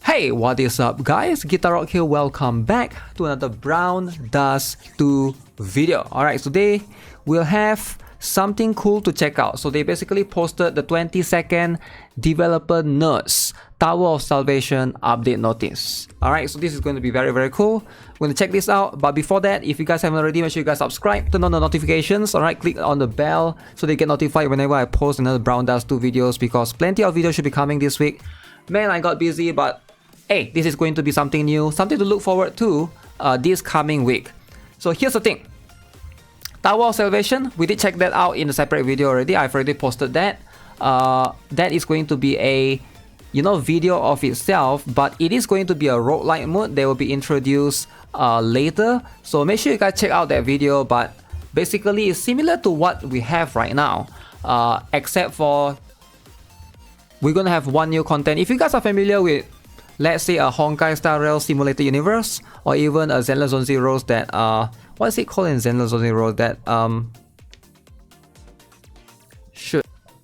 Hey, what is up guys? GuitarRock here, welcome back to another Brown Dust 2 video. Alright, today we'll have something cool to check out. So they basically posted the 20-second developer nerds Tower of Salvation update notice. Alright, so this is going to be very cool. We're going to check this out, but before that, if you guys haven't already, make sure you guys subscribe, turn on the notifications, alright, click on the bell so they get notified whenever I post another Brown Dust 2 videos, because plenty of videos should be coming this week. Man, I got busy, but hey, this is going to be something new, something to look forward to this coming week. So here's the thing. Tower of Salvation, we did check that out in a separate video already. I've already posted that. That is going to be a video of itself, but it is going to be a roguelike mode that will be introduced later. So make sure you guys check out that video. But basically, it's similar to what we have right now, except for we're gonna have one new content. If you guys are familiar with, let's say, a Honkai Star Rail Simulator Universe, or even a Zenless Zone Zeros that what is it called in Zenless Zone Zero? That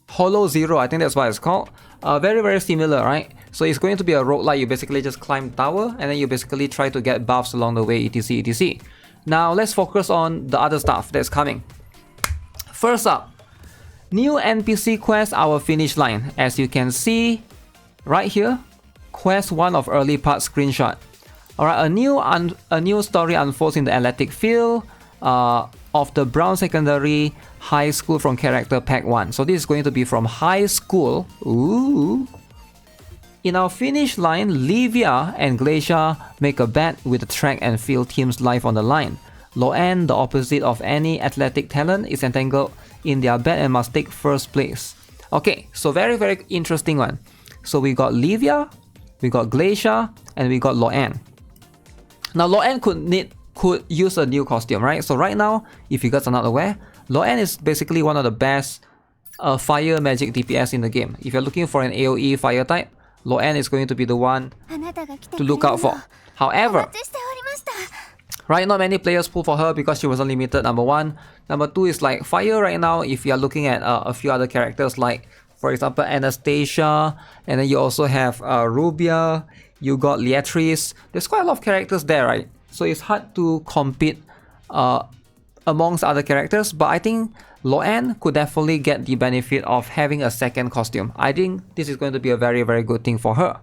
Hollow Zero, I think that's what it's called. Very similar, right? So it's going to be a roguelike. You basically just climb tower and then you basically try to get buffs along the way, etc. Now let's focus on the other stuff that's coming. First up, new NPC Quest, our finish line. As you can see right here, Quest 1 of early part screenshot. Alright, a new story unfolds in the athletic field of the Brown Secondary High School from character pack 1. So this is going to be from high school. Ooh. In our finish line, LEVIA and Glacier make a bet with the track and field team's life on the line. Loan, the opposite of any athletic talent, is entangled in their bet and must take first place. Okay, so very interesting one. So we got LEVIA, we got Glacier, and we got Loan. Now Loan could use a new costume, right? So right now, if you guys are not aware, Loan is basically one of the best fire magic DPS in the game. If you're looking for an AoE fire type, Loan is going to be the one to look out for. However, right, not many players pull for her because she wasn't limited, number one. Number two is like fire right now, if you're looking at a few other characters like, for example, Anastasia, and then you also have Rubia, you got Leatrice. There's quite a lot of characters there, right? So it's hard to compete amongst other characters, but I think Loan could definitely get the benefit of having a second costume. I think this is going to be a very good thing for her.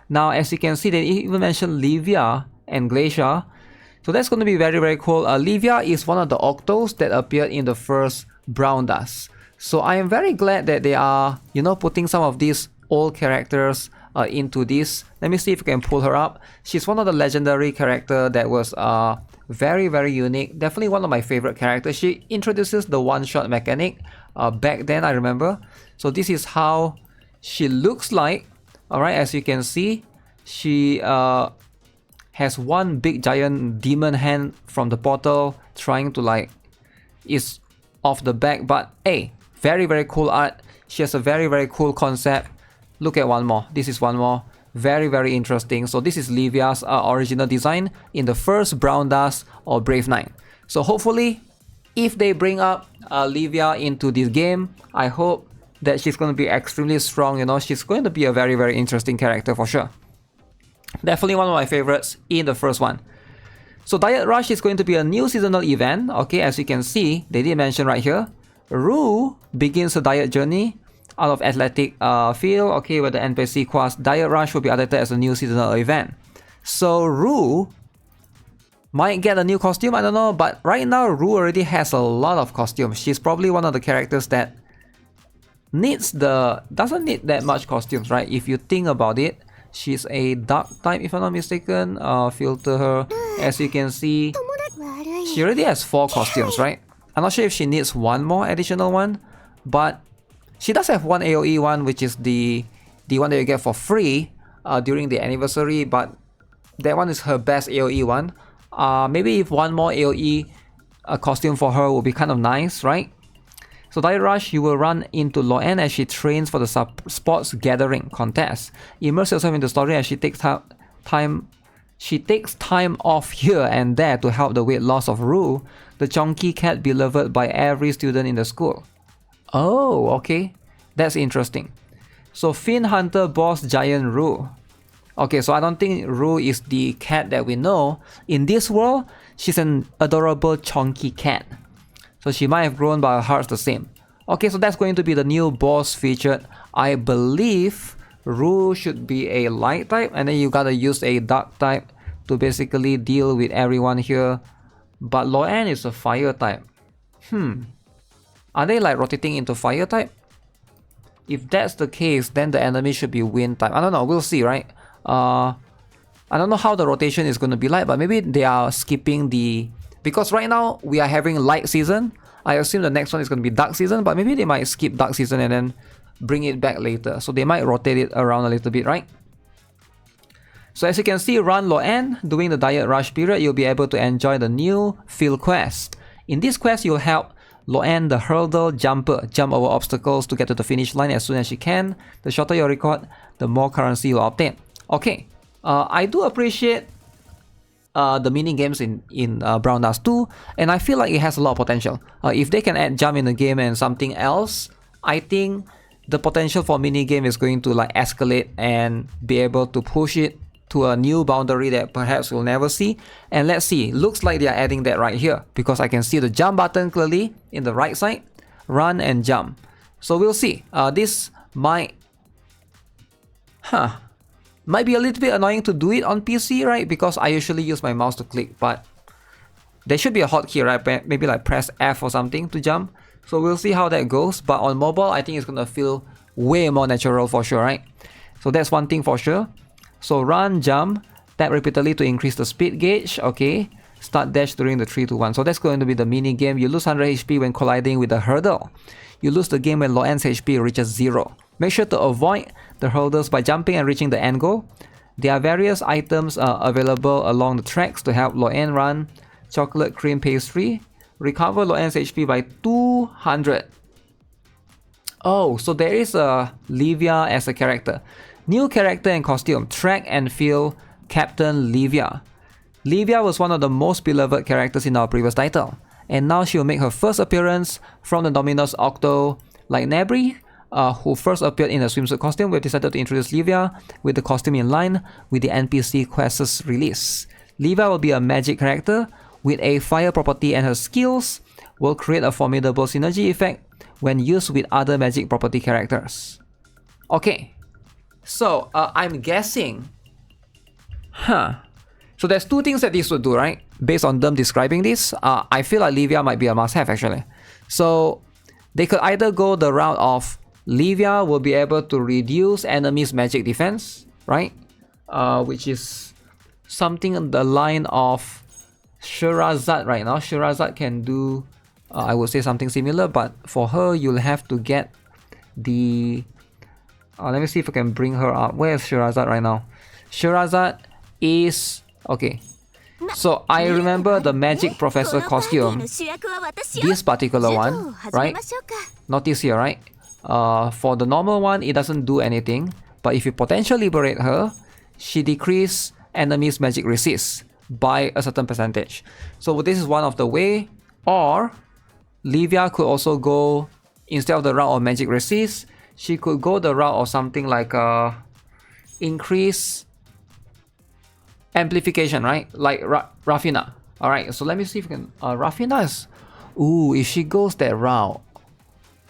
Now, as you can see, they even mentioned LEVIA and Glacier. So that's going to be very cool. LEVIA is one of the Octos that appeared in the first Brown Dust. So I am very glad that they are, putting some of these old characters into this. Let me see if I can pull her up. She's one of the legendary character that was very unique. Definitely one of my favorite characters. She introduces the one-shot mechanic back then, I remember. So this is how she looks like. Alright, as you can see, she has one big giant demon hand from the portal trying to is off the back, but hey, very cool art. She has a very cool concept. Look at one more. This is one more. Very interesting. So this is LEVIA's original design in the first Brown Dust or Brave Knight. So hopefully, if they bring up LEVIA into this game, I hope that she's going to be extremely strong. She's going to be a very interesting character for sure. Definitely one of my favorites in the first one. So Diet Rush is going to be a new seasonal event. Okay, as you can see, they did mention right here, Rue begins a diet journey out of athletic field. Okay, with the NPC Quest, Diet Rush will be added as a new seasonal event. So Rue might get a new costume, I don't know, but right now Rue already has a lot of costumes. She's probably one of the characters that doesn't need that much costumes, right? If you think about it, she's a dark type, if I'm not mistaken. Filter her. As you can see, she already has 4 costumes, right? I'm not sure if she needs one more additional one, but she does have one AoE one, which is the one that you get for free during the anniversary, but that one is her best AoE one. Maybe if one more AoE costume for her would be kind of nice, right? So Diet Rush, you will run into Loan as she trains for the sports gathering contest. Immerse yourself in the story as she takes time off here and there to help the weight loss of Rue, the chunky cat beloved by every student in the school. Oh, okay. That's interesting. So Fin Hunter boss Giant Rue. Okay, so I don't think Rue is the cat that we know. In this world, she's an adorable chunky cat. So she might have grown, but her heart's the same. Okay, so that's going to be the new boss featured. I believe Rue should be a light type, and then you gotta use a dark type to basically deal with everyone here. But Loan is a fire type. Are they like rotating into fire type? If that's the case, then the enemy should be wind type. I don't know, we'll see, right? I don't know how the rotation is going to be like, but maybe they are skipping the... Because right now, we are having light season. I assume the next one is going to be dark season, but maybe they might skip dark season and then bring it back later. So they might rotate it around a little bit, right? So as you can see, run Loan. During the diet rush period, you'll be able to enjoy the new field quest. In this quest, you'll help Loan, the hurdle jumper, jump over obstacles to get to the finish line as soon as she can. The shorter your record, the more currency you'll obtain. Okay, I do appreciate the mini games in Brown Dust 2, and I feel like it has a lot of potential. If they can add jump in the game and something else, I think the potential for mini game is going to like escalate and be able to push it to a new boundary that perhaps we'll never see. And let's see, looks like they are adding that right here, because I can see the jump button clearly in the right side, run and jump. So we'll see. This might be a little bit annoying to do it on PC, right? Because I usually use my mouse to click, but there should be a hotkey, right? Maybe like press F or something to jump. So we'll see how that goes. But on mobile, I think it's gonna feel way more natural for sure, right? So that's one thing for sure. So run, jump, tap repeatedly to increase the speed gauge. Okay, start dash during the 3, 2, 1. So that's going to be the mini game. You lose 100 HP when colliding with the hurdle. You lose the game when Loan's HP reaches 0. Make sure to avoid the hurdles by jumping and reaching the end goal. There are various items available along the tracks to help Loan run. Chocolate cream pastry. Recover Loan's HP by 200. Oh, so there is a LEVIA as a character. New character and costume, track and field Captain LEVIA. LEVIA was one of the most beloved characters in our previous title, and now she will make her first appearance from the Dominus Octo. Like Nebri, who first appeared in a swimsuit costume, we've decided to introduce LEVIA with the costume in line with the NPC Quest's release. LEVIA will be a magic character with a fire property, and her skills will create a formidable synergy effect when used with other magic property characters. Okay. So, I'm guessing... So there's two things that this would do, right? Based on them describing this, I feel like LEVIA might be a must-have actually. So, they could either go the route of LEVIA will be able to reduce enemies' magic defense, right? Which is something on the line of Sherazad right now. Sherazad can do, I would say something similar, but for her, you'll have to get the... let me see if I can bring her up. Where is Sherazad right now? Sherazad is... Okay. So I remember the Magic Professor costume. This particular one, right? Notice here, right? For the normal one, it doesn't do anything. But if you potentially liberate her, she decreases enemies' magic resist by a certain percentage. So this is one of the way. Or LEVIA could also go, instead of the route of magic resist, she could go the route of something like increase amplification, right? Like Rafina. Alright, so let me see if we can... Rafina is... Ooh, if she goes that route,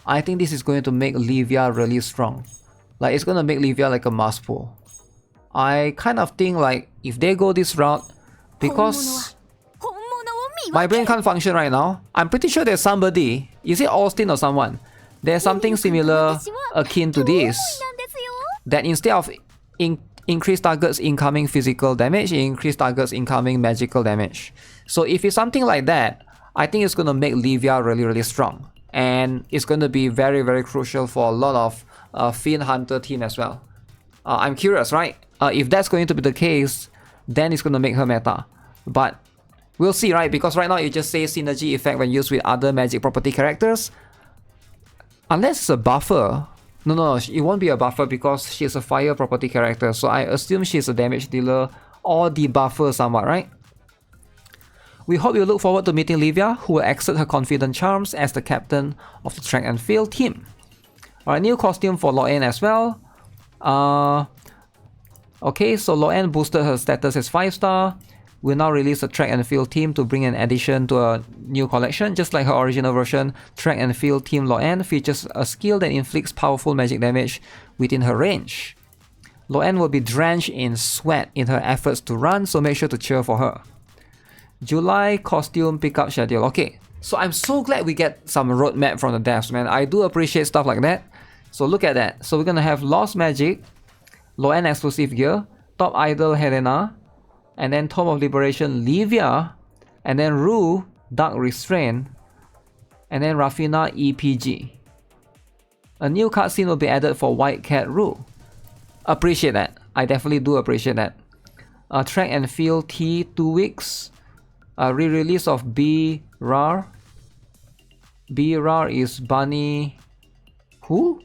I think this is going to make LEVIA really strong. Like, it's going to make LEVIA like a must pull. I kind of think like, if they go this route, because my brain can't function right now, I'm pretty sure there's somebody... Is it Austin or someone? There's something similar akin to this, that instead of increase targets incoming physical damage, increase targets incoming magical damage. So if it's something like that, I think it's going to make LEVIA really, really strong. And it's going to be very, very crucial for a lot of Fiend Hunter team as well. I'm curious, right? If that's going to be the case, then it's going to make her meta. But we'll see, right? Because right now it just says synergy effect when used with other magic property characters. Unless it's a buffer. No, it won't be a buffer because she's a fire property character. So I assume she's a damage dealer or debuffer somewhat, right? We hope you look forward to meeting LEVIA, who will exert her confident charms as the captain of the track and field team. Alright, new costume for Loan as well. Okay, so Loan boosted her status as 5-star. Will now release a track and field team to bring an addition to a new collection. Just like her original version, track and field team Loan features a skill that inflicts powerful magic damage within her range. Loan will be drenched in sweat in her efforts to run, so make sure to cheer for her. July costume pickup schedule. Okay, so I'm so glad we get some roadmap from the devs, man. I do appreciate stuff like that. So look at that. So we're gonna have Lost Magic, Loan exclusive gear, Top Idol Helena, and then Tome of Liberation LEVIA, and then Rue Dark Restraint, and then Rafina EPG. A new cutscene will be added for White Cat Rue. Appreciate that. I definitely do appreciate that. Track and field T 2 weeks. Re-release of B Rar. B Rar is Bunny. Who?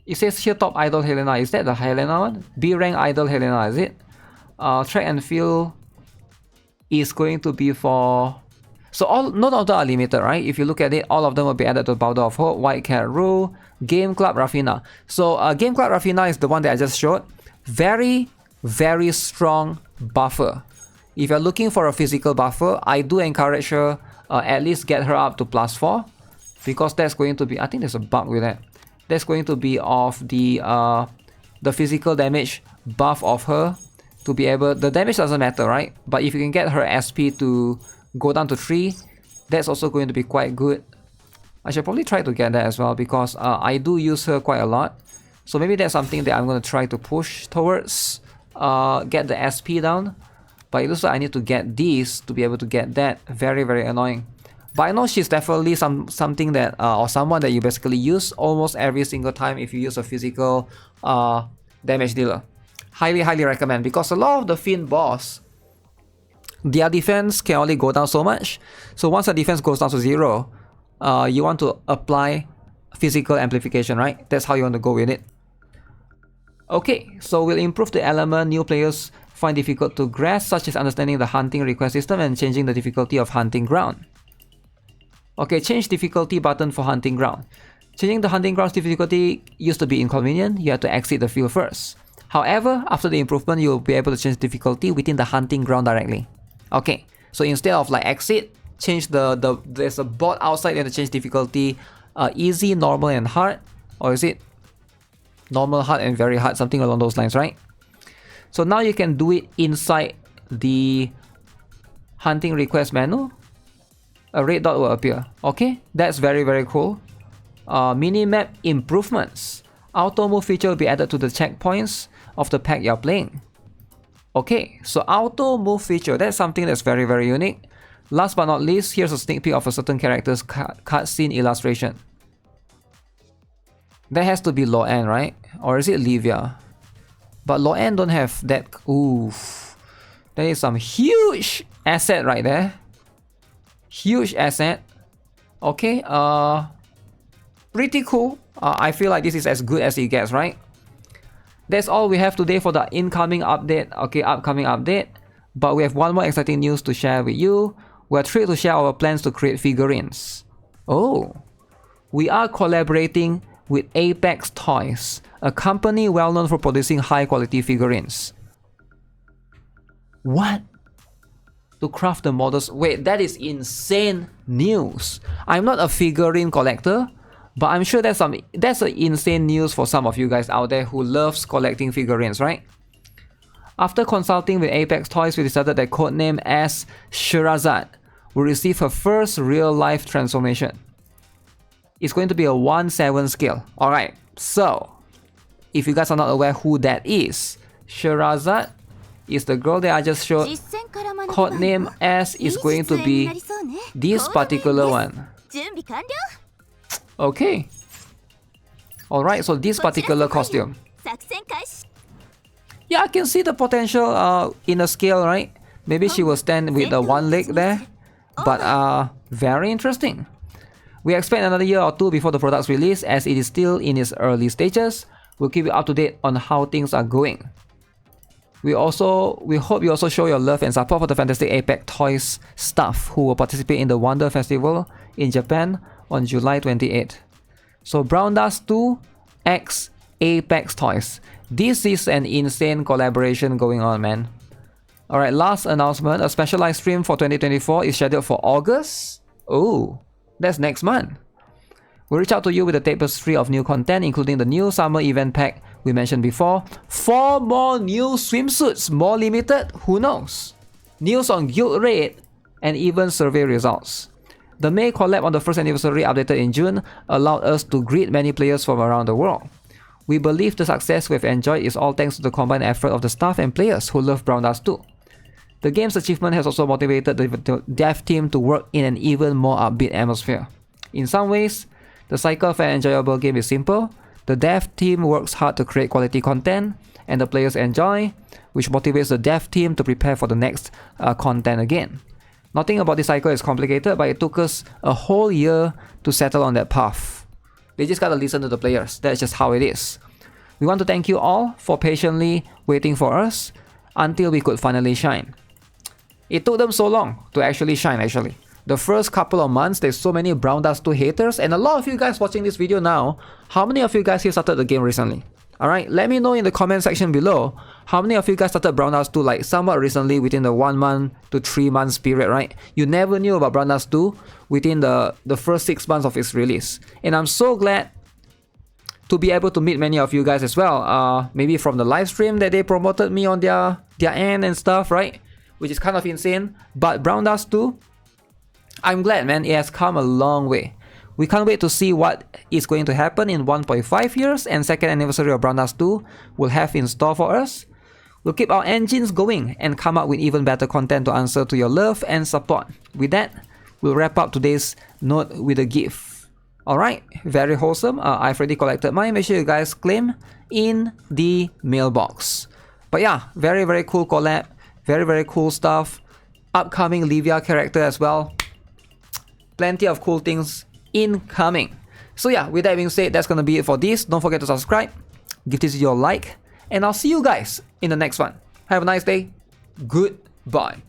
It says here Top Idol Helena. Is that the Helena one? B rank Idol Helena, is it? Track and field is going to be for... So none of them are limited, right? If you look at it, all of them will be added to Powder of Hope, White Cat Rue, Game Club Rafina. So Game Club Rafina is the one that I just showed. Very, very strong buffer. If you're looking for a physical buffer, I do encourage her at least get her up to +4. Because that's going to be... I think there's a bug with that. That's going to be of the physical damage buff of her. To be able... The damage doesn't matter, right? But if you can get her SP to go down to 3, that's also going to be quite good. I should probably try to get that as well, because I do use her quite a lot. So maybe that's something that I'm going to try to push towards. Get the SP down. But it looks like I need to get these to be able to get that. Very, very annoying. But I know she's definitely something that... or someone that you basically use almost every single time if you use a physical damage dealer. Highly, highly recommend, because a lot of the Fiend boss, their defense can only go down so much. So once the defense goes down to 0, you want to apply physical amplification, right? That's how you want to go with it. Okay, so we'll improve the element new players find difficult to grasp, such as understanding the hunting request system and changing the difficulty of hunting ground. Okay, change difficulty button for hunting ground. Changing the hunting ground's difficulty used to be inconvenient. You had to exit the field first. However, after the improvement, you'll be able to change difficulty within the hunting ground directly. Okay, so instead of like exit, change there's a board outside and change difficulty easy, normal, and hard. Or is it normal, hard, and very hard? Something along those lines, right? So now you can do it inside the hunting request menu. A red dot will appear. Okay, that's very, very cool. Minimap improvements. Auto move feature will be added to the checkpoints of the pack you're playing. Okay, so auto move feature, that's something that's very, very unique. Last but not least, here's a sneak peek of a certain character's cutscene illustration. That has to be Loan, right? Or is it LEVIA? But Loan don't have that. Oof. That is some huge asset right there. Huge asset. Okay, pretty cool. I feel like this is as good as it gets, right? That's all we have today for the incoming update. Okay, upcoming update. But we have one more exciting news to share with you. We're thrilled to share our plans to create figurines. Oh, we are collaborating with Apex Toys, a company well known for producing high quality figurines. What? To craft the models? Wait, that is insane news. I'm not a figurine collector, but I'm sure that's an insane news for some of you guys out there who loves collecting figurines, right? After consulting with Apex Toys, we decided that codename as Sherazad will receive her first real-life transformation. It's going to be a 1/7 scale. Alright, so if you guys are not aware who that is, Sherazad is the girl that I just showed. Codename S is going to be this particular one. Okay. Alright, so this particular costume. Yeah, I can see the potential in a scale, right? Maybe she will stand with the one leg there. But very interesting. We expect another year or two before the product's release, as it is still in its early stages. We'll keep you up to date on how things are going. We hope you also show your love and support for the fantastic Apex Toys staff who will participate in the Wonder Festival in Japan on July 28th. So Brown Dust 2 X Apex Toys. This is an insane collaboration going on, man. Alright, last announcement. A special live stream for 2024 is scheduled for August. Oh, that's next month. We'll reach out to you with a tapestry of new content, including the new summer event pack we mentioned before. 4 more new swimsuits, more limited, who knows? News on guild raid, and even survey results. The May collab on the first anniversary updated in June allowed us to greet many players from around the world. We believe the success we've enjoyed is all thanks to the combined effort of the staff and players who love Brown Dust 2. The game's achievement has also motivated the dev team to work in an even more upbeat atmosphere. In some ways, the cycle of an enjoyable game is simple. The dev team works hard to create quality content, and the players enjoy, which motivates the dev team to prepare for the next content again. Nothing about this cycle is complicated, but it took us a whole year to settle on that path. They just gotta listen to the players. That's just how it is. We want to thank you all for patiently waiting for us until we could finally shine. It took them so long to actually shine, actually. The first couple of months, there's so many Brown Dust 2 haters, and a lot of you guys watching this video now, how many of you guys here started the game recently? Alright, let me know in the comment section below, how many of you guys started Brown Dust 2 like somewhat recently within the 1 month to 3 months period, right? You never knew about Brown Dust 2 within the first 6 months of its release. And I'm so glad to be able to meet many of you guys as well. Maybe from the live stream that they promoted me on their end and stuff, right? Which is kind of insane. But Brown Dust 2, I'm glad, man, it has come a long way. We can't wait to see what is going to happen in 1.5 years and second anniversary of Brown Dust 2 will have in store for us. We'll keep our engines going and come up with even better content to answer to your love and support. With that, we'll wrap up today's note with a gift. Alright, very wholesome. I've already collected mine. Make sure you guys claim in the mailbox. But yeah, very, very cool collab. Very, very cool stuff. Upcoming LEVIA character as well. Plenty of cool things incoming. So yeah, with that being said, that's gonna be it for this. Don't forget to subscribe, give this video a like, and I'll see you guys in the next one. Have a nice day. Goodbye.